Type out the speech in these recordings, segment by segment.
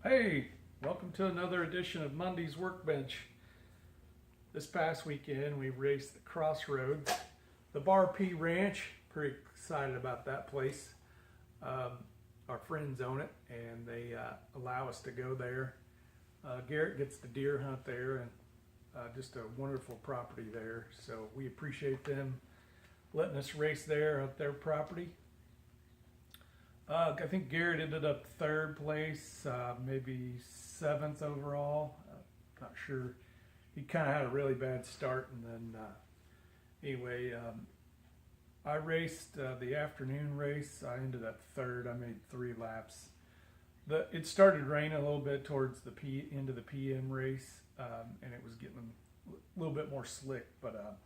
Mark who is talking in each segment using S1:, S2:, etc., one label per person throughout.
S1: Hey, welcome to another edition of Monday's Workbench. This past weekend we raced the Crossroads, the Bar P Ranch. Pretty excited about that place. Our friends own it and they allow us to go there. Garrett gets the deer hunt there and just a wonderful property there. So we appreciate them letting us race there at their property. I think Garrett ended up third place, maybe seventh overall. Not sure. He kind of had a really bad start, and then anyway, I raced the afternoon race. I ended up third. I made 3 laps. It started raining a little bit towards the end of the PM race, and it was getting a little bit more slick. But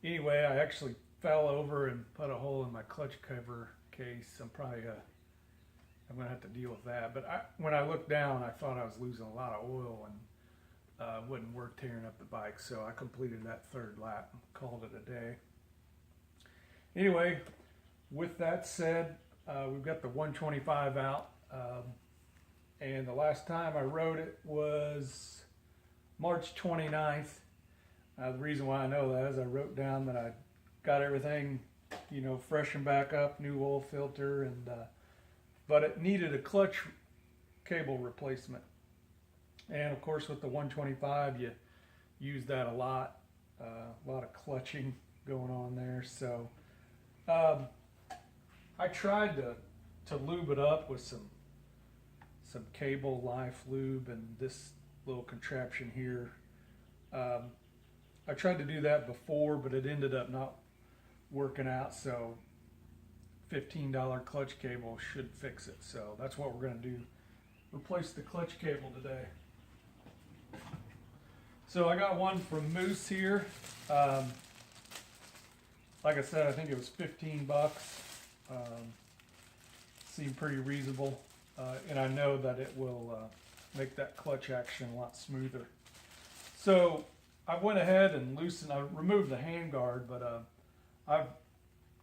S1: anyway, I actually fell over and put a hole in my clutch cover case. I'm gonna have to deal with that. But when I looked down, I thought I was losing a lot of oil and wouldn't work tearing up the bike. So I completed that third lap and called it a day. Anyway, with that said, we've got the 125 out, and the last time I rode it was March 29th. The reason why I know that is I wrote down that I got everything, freshen back up, new oil filter, and but it needed a clutch cable replacement. And of course, with the 125, you use that a lot of clutching going on there. So I tried to lube it up with some cable life lube and this little contraption here. I tried to do that before, but it ended up not working out, so $15 clutch cable should fix it. So that's what we're going to do, replace the clutch cable today. So I got one from Moose here. Like I said, I think it was 15 bucks. Seemed pretty reasonable, and I know that it will make that clutch action a lot smoother. So I went ahead and I removed the handguard, but I've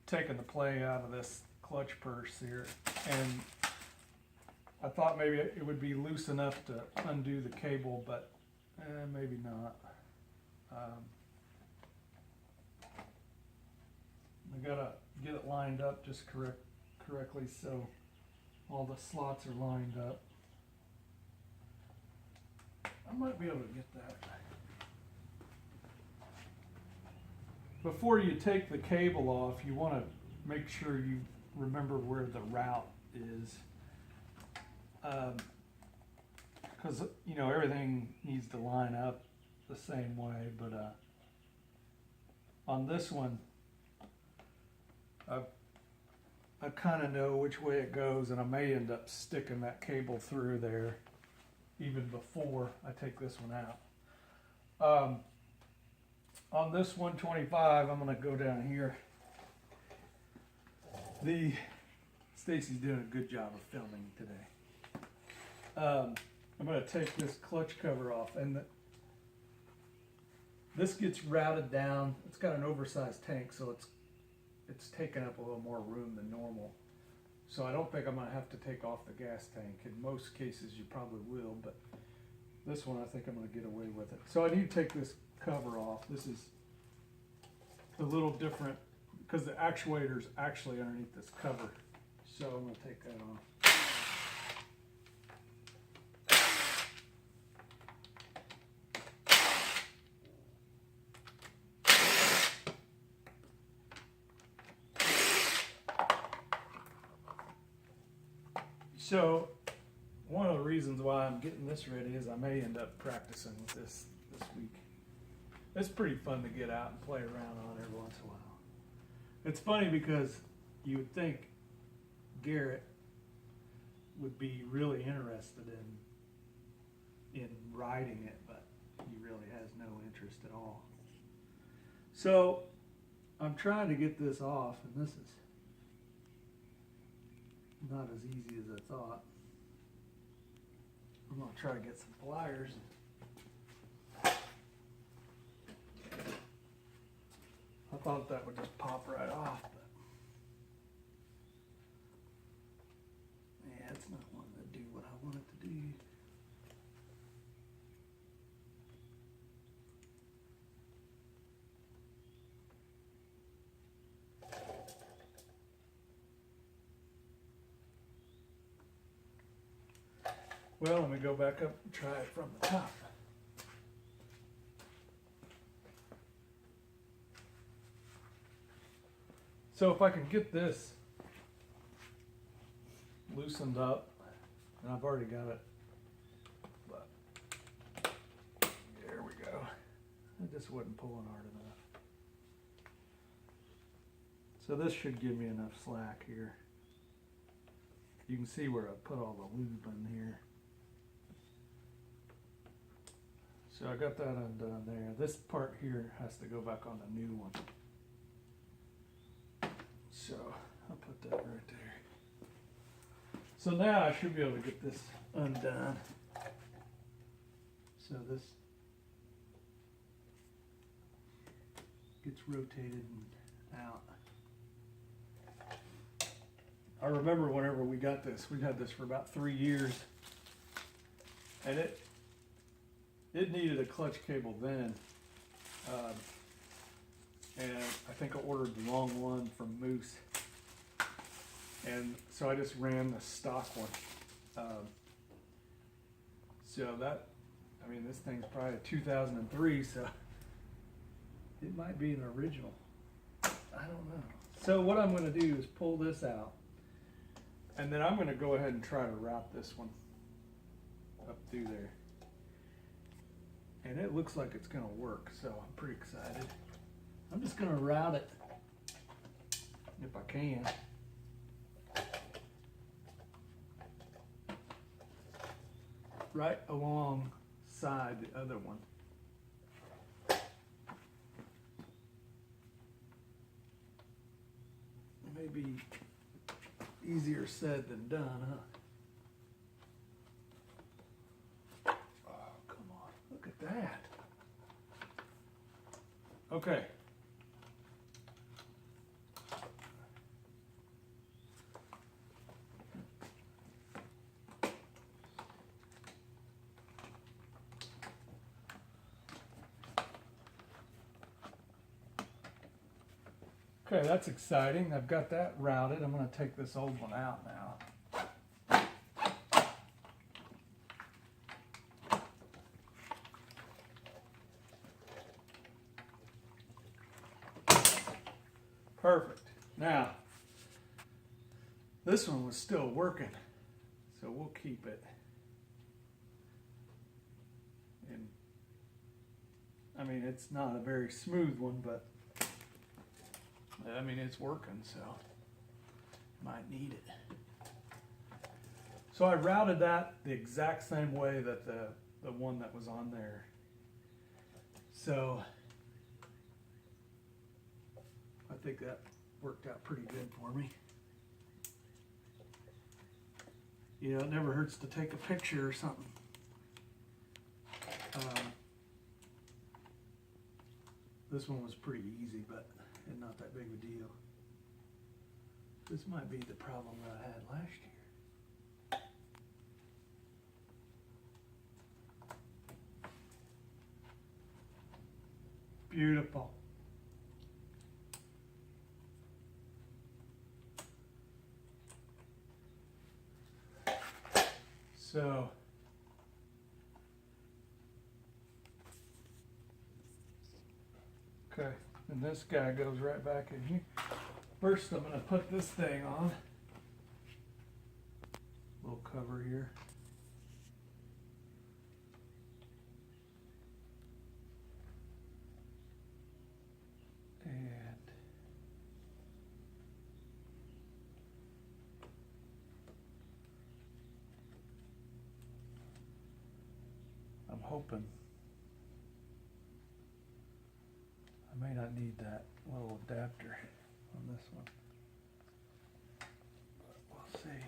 S1: taken the play out of this clutch purse here, and I thought maybe it would be loose enough to undo the cable, but maybe not. I gotta get it lined up just correctly so all the slots are lined up. I might be able to get that. Before you take the cable off, you want to make sure you remember where the route is, because everything needs to line up the same way. But on this one, I kind of know which way it goes, and I may end up sticking that cable through there even before I take this one out. On this 125, I'm going to go down here. Stacy's doing a good job of filming today. I'm going to take this clutch cover off, and this gets routed down. It's got an oversized tank, so it's taking up a little more room than normal. So I don't think I'm going to have to take off the gas tank. In most cases, you probably will, but this one I think I'm going to get away with it. So I need to take this cover off. This is a little different because the actuator's actually underneath this cover. So I'm going to take that off. So one of the reasons why I'm getting this ready is I may end up practicing with this week. It's pretty fun to get out and play around on every once in a while. It's funny because you would think Garrett would be really interested in riding it, but he really has no interest at all. So I'm trying to get this off, and this is not as easy as I thought. I'm going to try to get some pliers. I thought that would just pop right off, but yeah, it's not wanting to do what I want it to do. Well, let me go back up and try it from the top. So if I can get this loosened up, and I've already got it, but there we go. It just wasn't pulling hard enough. So this should give me enough slack here. You can see where I put all the lube in here. So I got that undone there. This part here has to go back on the new one. So I'll put that right there. So now I should be able to get this undone. So this gets rotated and out. I remember whenever we got this, we had this for about 3 years, and it needed a clutch cable then, and I think I ordered the wrong one from Moose, and so I just ran the stock one. So that, I mean, this thing's probably a 2003, so it might be an original. I don't know. So what I'm going to do is pull this out, and then I'm going to go ahead and try to route this one up through there. And it looks like it's going to work, so I'm pretty excited. I'm just going to route it, if I can. Right alongside the other one. It may be easier said than done, huh? Oh, come on. Look at that. Okay. Okay, that's exciting. I've got that routed. I'm going to take this old one out now. Perfect. Now, this one was still working, so we'll keep it. And I mean, it's not a very smooth one, but I mean, it's working, so might need it. So I routed that the exact same way that the one that was on there. So I think that worked out pretty good for me. You know, it never hurts to take a picture or something. This one was pretty easy, but not that big of a deal. This might be the problem that I had last year. Beautiful. So okay, and this guy goes right back in here. First, I'm going to put this thing on. Little cover here. And I'm hoping I may not need that little adapter on this one, but we'll see.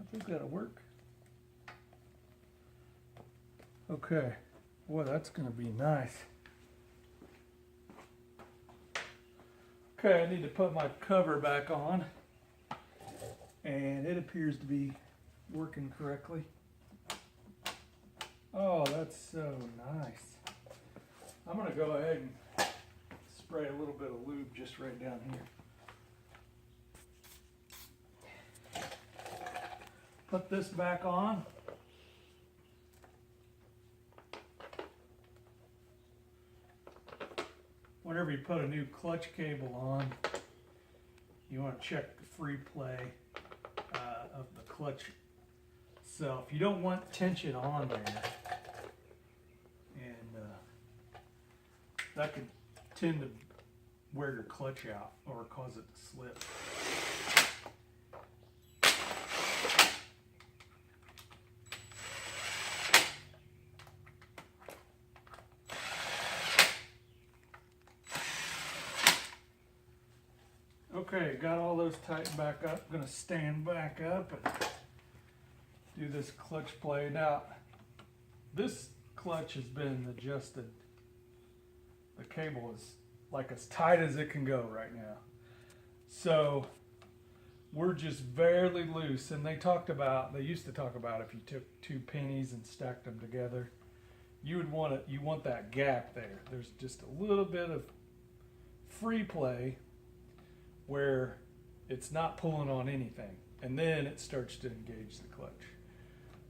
S1: I think that'll work. Okay, boy, that's gonna be nice. Okay, I need to put my cover back on, and it appears to be working correctly. Oh, that's so nice. I'm going to go ahead and spray a little bit of lube just right down here. put this back on. Whenever you put a new clutch cable on, you want to check the free play of the clutch itself. You don't want tension on there, and that could tend to wear your clutch out or cause it to slip. Okay, got all those tightened back up. I'm gonna stand back up and do this clutch play. Now, this clutch has been adjusted. The cable is like as tight as it can go right now. So we're just barely loose. And they used to talk about if you took two pennies and stacked them together, you want that gap there. There's just a little bit of free play where it's not pulling on anything, and then it starts to engage the clutch.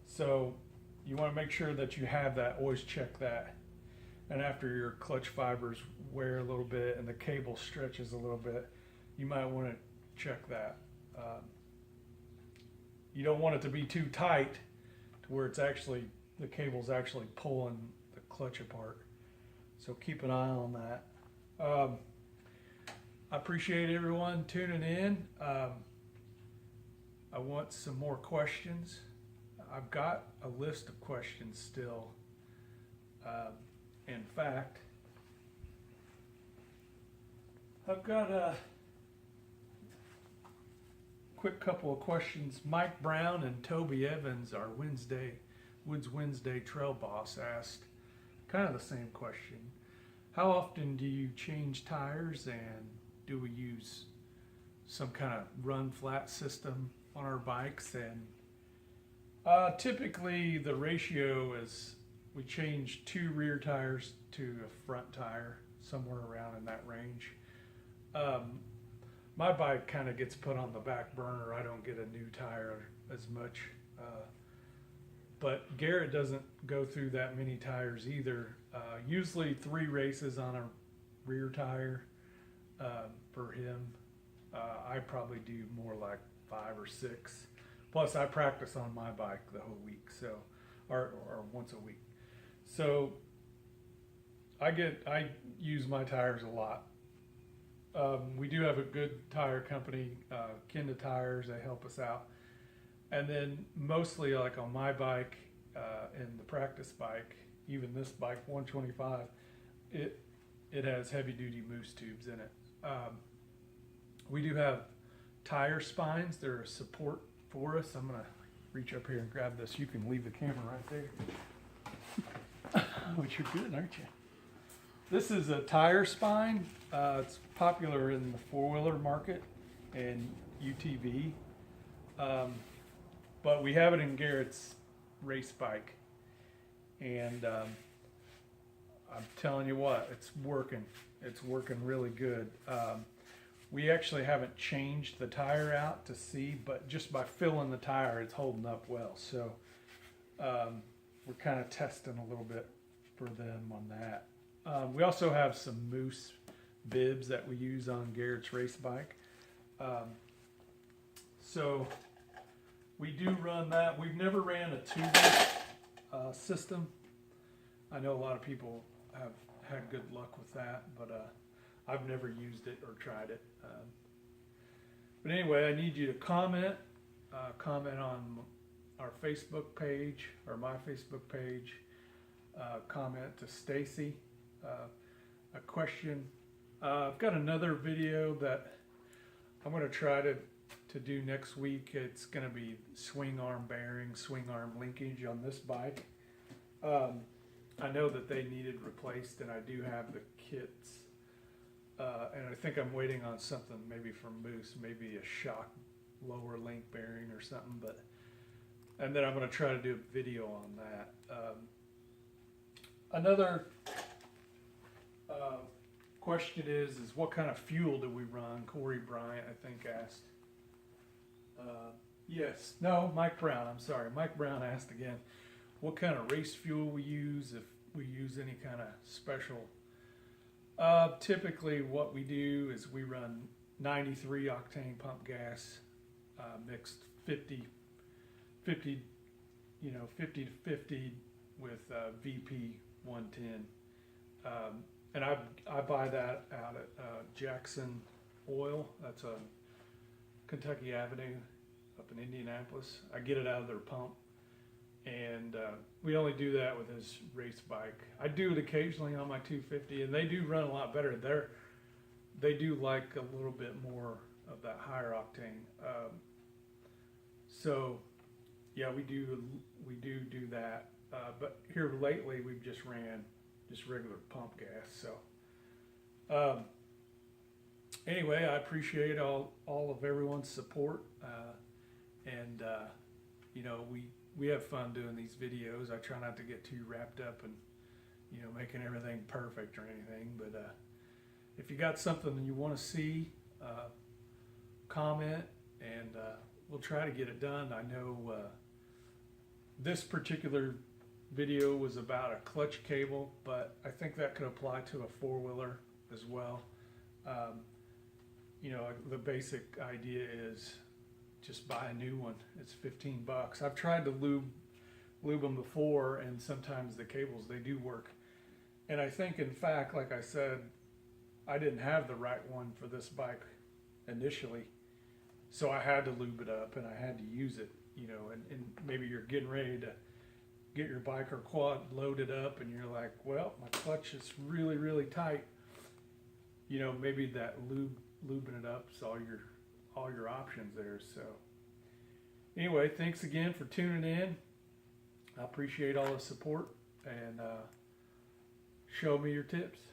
S1: So you want to make sure that you have that, always check that. And after your clutch fibers wear a little bit and the cable stretches a little bit, you might want to check that. You don't want it to be too tight to where the cable's actually pulling the clutch apart. So keep an eye on that. I appreciate everyone tuning in. I want some more questions. I've got a list of questions still. In fact, I've got a quick couple of questions. Mike Brown and Toby Evans, our Woods Wednesday trail boss, asked kind of the same question. How often do you change tires, and do we use some kind of run flat system on our bikes? And typically the ratio is we change 2 rear tires to a front tire, somewhere around in that range. My bike kind of gets put on the back burner. I don't get a new tire as much. But Garrett doesn't go through that many tires either. Usually 3 races on a rear tire for him. I probably do more like 5 or 6. Plus I practice on my bike the whole week, so or once a week. So I use my tires a lot. We do have a good tire company, Kenda Tires. They help us out. And then mostly like on my bike and the practice bike, even this bike 125, it has heavy duty moose tubes in it. We do have tire spines. They're a support for us. I'm gonna reach up here and grab this. You can leave the camera right there. Which you're good, aren't you? This is a tire spine. It's popular in the 4-wheeler market and UTV. But we have it in Garrett's race bike. And I'm telling you what, it's working. It's working really good. We actually haven't changed the tire out to see, but just by filling the tire, it's holding up well. So we're kind of testing a little bit for them on that. We also have some moose bibs that we use on Garrett's race bike. So we do run that. We've never ran a tubeless system. I know a lot of people have had good luck with that, but I've never used it or tried it. But anyway, I need you to comment on our Facebook page or my Facebook page. Comment to Stacy a question. I've got another video that I'm going to try to do next week. It's going to be swing arm bearing, swing arm linkage on this bike. I know that they needed replaced, and I do have the kits. And I think I'm waiting on something maybe from Moose, maybe a shock lower link bearing or something. And then I'm going to try to do a video on that. Another question is what kind of fuel do we run? Corey Bryant, I think, asked. Yes. No, Mike Brown. I'm sorry. Mike Brown asked again, what kind of race fuel we use, if we use any kind of special. Typically what we do is we run 93 octane pump gas, mixed 50, 50, 50 to 50 with VP 110. And I buy that out at Jackson Oil. That's a Kentucky Avenue up in Indianapolis. I get it out of their pump, and we only do that with his race bike. I do it occasionally on my 250, and they do run a lot better. They do like a little bit more of that higher octane. So yeah, we do that. But here lately we've just ran just regular pump gas. So anyway, I appreciate all of everyone's support, and we have fun doing these videos. I try not to get too wrapped up in making everything perfect or anything, but if you got something that you want to see, comment, and we'll try to get it done. I know this particular video was about a clutch cable, but I think that could apply to a four-wheeler as well. The basic idea is just buy a new one. It's $15. I've tried to lube them before, and sometimes the cables, they do work. And I think, in fact, like I said, I didn't have the right one for this bike initially, so I had to lube it up and I had to use it. And maybe you're getting ready to get your bike or quad loaded up, and you're like, well, my clutch is really, really tight. Maybe that lubing it up is all your options there. So anyway, thanks again for tuning in. I appreciate all the support, and show me your tips.